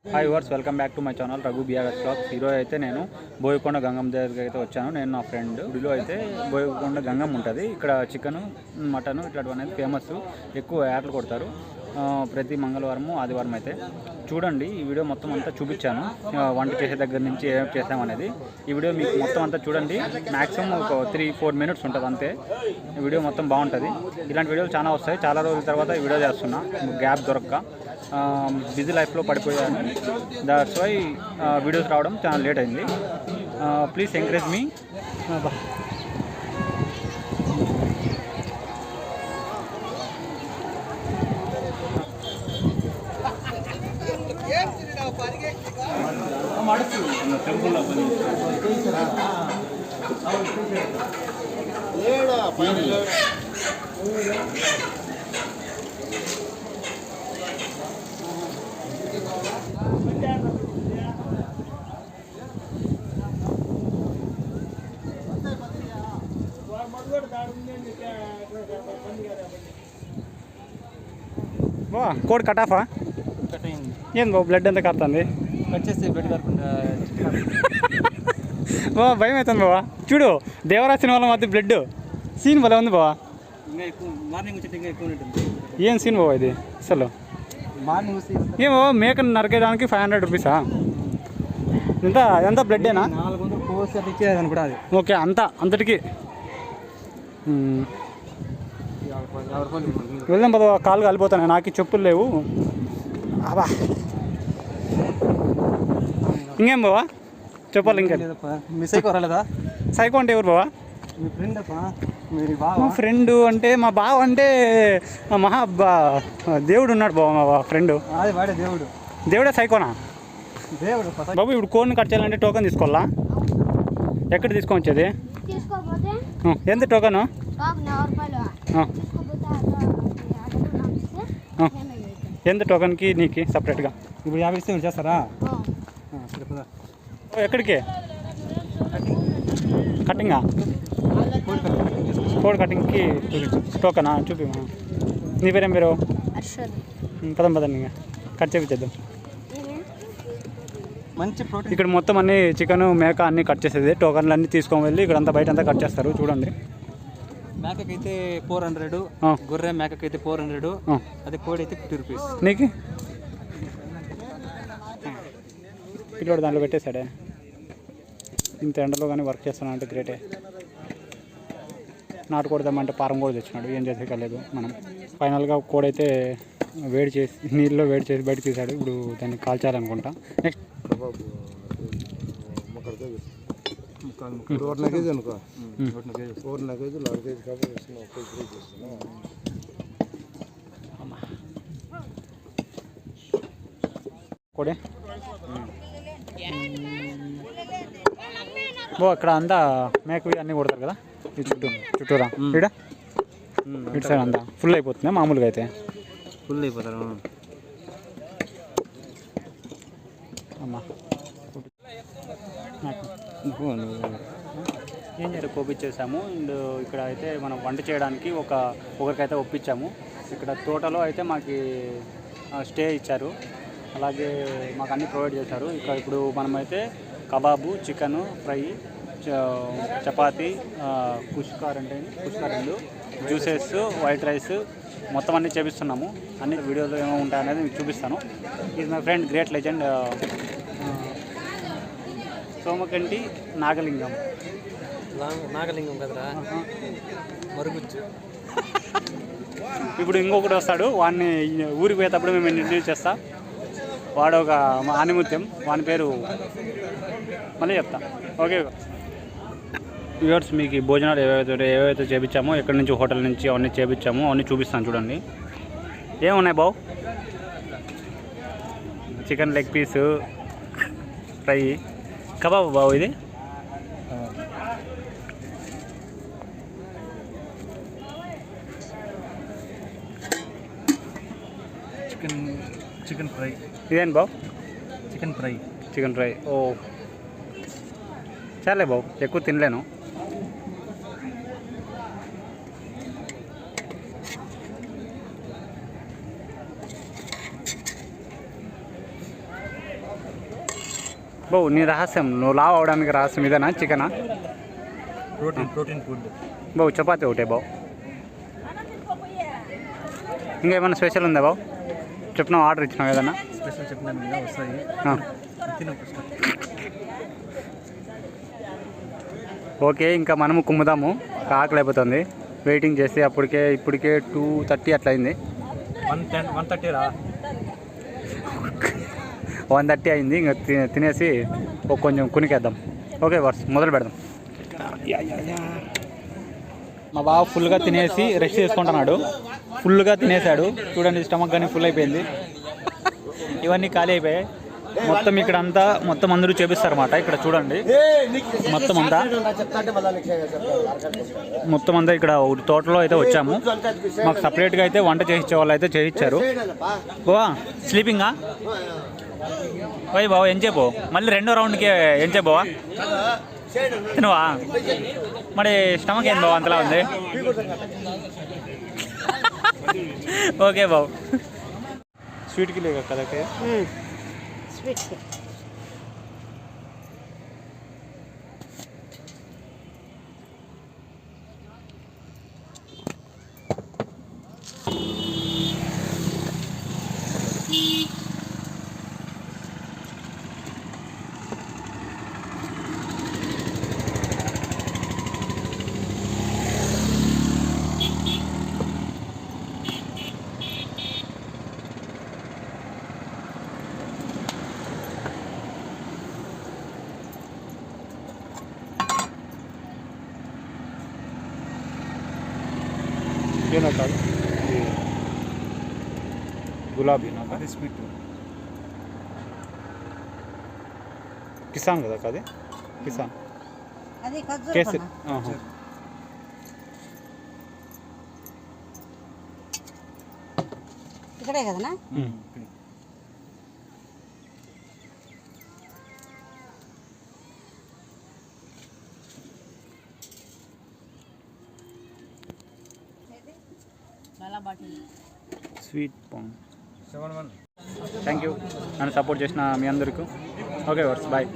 Hi వర్స్ welcome back to my channel Raghu BRS blogs. ఈరోజు అయితే నేను బోయకొండ గంగమ్మ దగ్గరికి అయితే వచ్చాను. నేను నా ఫ్రెండ్ గుడిలో అయితే బోయకొండ గంగమ్మ ఉంటుంది. ఇక్కడ చికెను మటను ఇట్లాంటివి అనేది ఫేమస్. ఎక్కువ యాటలు కొడతారు ప్రతి మంగళవారము ఆదివారం అయితే. చూడండి, ఈ వీడియో మొత్తం అంతా చూపించాను, వంట చేసే దగ్గర నుంచి ఏం చేసామనేది. ఈ వీడియో మీకు మొత్తం అంతా చూడండి. మ్యాక్సిమం ఒక 3-4 మినిట్స్ ఉంటుంది అంతే. ఈ వీడియో మొత్తం బాగుంటుంది. ఇలాంటి వీడియోలు చాలా వస్తాయి. చాలా రోజుల తర్వాత ఈ వీడియో చేస్తున్నా, గ్యాప్ దొరక్క. బిజీ లైఫ్లో పడిపోయాను. దట్స్ వై వీడియోస్ రావడం చాలా లేట్ అయింది. ప్లీజ్ ఎంకరేజ్ మీ. బా కోడ్ కటాఫా ఏం బా బ్లడ్ ఎంత కడుతుంది? వచ్చేసి బ్లడ్ కడుకుంటా బా భయం అవుతుంది బావా. చూడు, దేవరాజ్ సినిమాల మధ్య బ్లడ్ సీన్ భలే ఉంది బావా. ఇంకా ఎక్కువ మార్నింగ్ వచ్చి ఇంకా ఎక్కువ ఉంటుంది. ఏం సీన్ బావా ఇది అసలు? మార్నింగ్ ఏమో మేకను నరికేయడానికి 500 రూపీసా? ఎంత బ్లడ్డేనా? 400 కోర్స్ ఇచ్చేదని కూడా అది. ఓకే, అంతటికి వెళ్దాం పద. కాలు కాలిపోతాను, నాకు చెప్పులు లేవు. అబ్బా ఇంకేం బావా చెప్పాలి? ఇంకా మిస్ అయిపోరాలేదా? సైకో అంటే ఎవరు బావా? మీ ఫ్రెండ్ మా ఫ్రెండ్ అంటే మా బావ అంటే దేవుడు ఉన్నాడు బావ. మా ఫ్రెండ్ అది వాడే దేవుడు. దేవుడే సైకోనా? దేవుడు బాబు ఇప్పుడు కోడ్ని కట్ చేయాలంటే టోకెన్ తీసుకోవాలా? ఎక్కడ తీసుకొచ్చేది? ఎంత టోకను? ఎంత టోకన్కి నీకు సపరేట్గా? ఇప్పుడు 50 ఇస్తే చేస్తారా? ఎక్కడికి? కటింగా? కోడ్ కటింగ్కి టోకనా? చూపి. నీ పేరేం పేరు? పదండి ఇంకా కట్ చేపించేద్దాం. మంచి ప్రోటీన్. ఇక్కడ మొత్తం అన్ని చికెన్ మేక అన్నీ కట్ చేసేది. టోకన్లు అన్నీ తీసుకొని వెళ్ళి ఇక్కడ అంతా బయట అంతా కట్ చేస్తారు. చూడండి, మేకకైతే 400, గొర్రె మేకకైతే 400, అదే కోడి అయితే 50 రూపీస్. నీకు పిల్లోడు దాంట్లో పెట్టేశాడే. ఇంత ఎండలో కానీ వర్క్ చేస్తున్నా అంటే గ్రేటే. నాటు కొడదామంటే పారం కూడా తెచ్చినాడు, ఏం చేసేయలేదు మనం. ఫైనల్గా కోడైతే వేడి చేసి నీళ్ళలో వేడి చేసి బయట తీసాడు. ఇప్పుడు దాన్ని కాల్చాలనుకుంటా. నెక్స్ట్ కోడే బో అక్కడ అంతా మేకవి అన్నీ కొడతారు కదా ఈ చుట్టూరా. ఇక్కడ ఇటు సైడ్ అంతా ఫుల్ అయిపోతుంది. మామూలుగా అయితే ఫుల్ అయిపోతారు. అమ్మా ఏం చేయాలి, కోపించేసాము. అండ్ ఇక్కడ అయితే మనం వంట చేయడానికి ఒకరికైతే ఒప్పించాము. ఇక్కడ తోటలో అయితే మాకు స్టే ఇచ్చారు, అలాగే మాకు అన్నీ ప్రొవైడ్ చేశారు. ఇప్పుడు మనమైతే కబాబు, చికెను ఫ్రై, చపాతీ, కుష్కారెండు, జ్యూసెస్, వైట్ రైస్ మొత్తం అన్నీ చేపిస్తున్నాము. అన్ని వీడియోలో ఏమో ఉంటాయనేది మీకు చూపిస్తాను. Is my friend great legend Somakanti Nagalingam కదరా మరుగుజ్జు. ఇప్పుడు ఇంకొకటి వస్తాడు, వాడిని ఊరికి పోయేటప్పుడు మేము ఇంట్రడ్యూస్ చేస్తా. వాడు ఒక ఆనిముత్యం, వాని పేరు మళ్ళీ చెప్తా. ఓకే వ్యూవర్స్, మీకు ఈ భోజనాలు ఏవైతే చేపించామో, ఎక్కడి నుంచి హోటల్ నుంచి అవన్నీ చేపించామో అవన్నీ చూపిస్తాను. చూడండి ఏమున్నాయి బావు. Chicken leg piece, fry, kebab బావు. ఇది చికెన్ ఫ్రై. ఇదేంటి బావు? Chicken fry. ఓ చాలే బావు, ఎక్కువ తినలేను. బావు నీ రహస్యం నువ్వు లావ్ అవడానికి రహస్యం ఇదేనా చికెనా ప్రోటీన్ ఫుడ్. బావు చపాతి ఒకటే బావు ఇంకేమైనా స్పెషల్ ఉందా బావు చెప్పినావు ఆర్డర్ ఇచ్చినావు ఏదన్నా స్పెషల్ చెప్పినాను కదా వస్తాయి. తిను ఫస్ట్. ఓకే ఇంకా మనము కుమ్ముదాము ఆకలి అయిపోతుంది వెయిటింగ్ చేసి ఇప్పటికే 2:30 అట్లా అయింది 1:30 రా. 1:30 అయింది ఇంకా తినేసి కొంచెం కునికేద్దాం. ఓకే వర్స్ మొదలు పెడదాం. మా బావ ఫుల్గా తినేసి రెస్ట్ చేసుకుంటున్నాడు. ఫుల్గా తినేసాడు చూడండి, స్టమక్ కానీ ఫుల్ అయిపోయింది. ఇవన్నీ ఖాళీ అయిపోయాయి. మొత్తం అందరూ చేపిస్తారన్నమాట. ఇక్కడ చూడండి మొత్తం అంతా ఇక్కడ తోటలో అయితే వచ్చాము. మాకు సపరేట్గా అయితే వంట చేయించే వాళ్ళు అయితే చేయించారు. బావా స్లీపింగా పోయి బావ ఎంచేపో మళ్ళీ రెండో రౌండ్కి ఎంచేపోవా తినవా మరి స్టమక్ ఏం బావ అంతలా ఉంది. ఓకే బావు స్వీట్కి లేక కదకే స్వీట్ ఏనా కాదు గులాబీ అది స్వీట్. కిసాన్ కదా కాదు కిసాన్ అది కేసరి. ఇక్కడే కదనా స్వీట్ పాన్. 7-1. థ్యాంక్ యూ నన్ను సపోర్ట్ చేసిన మీ అందరికీ. ఓకే వర్స్ బాయ్.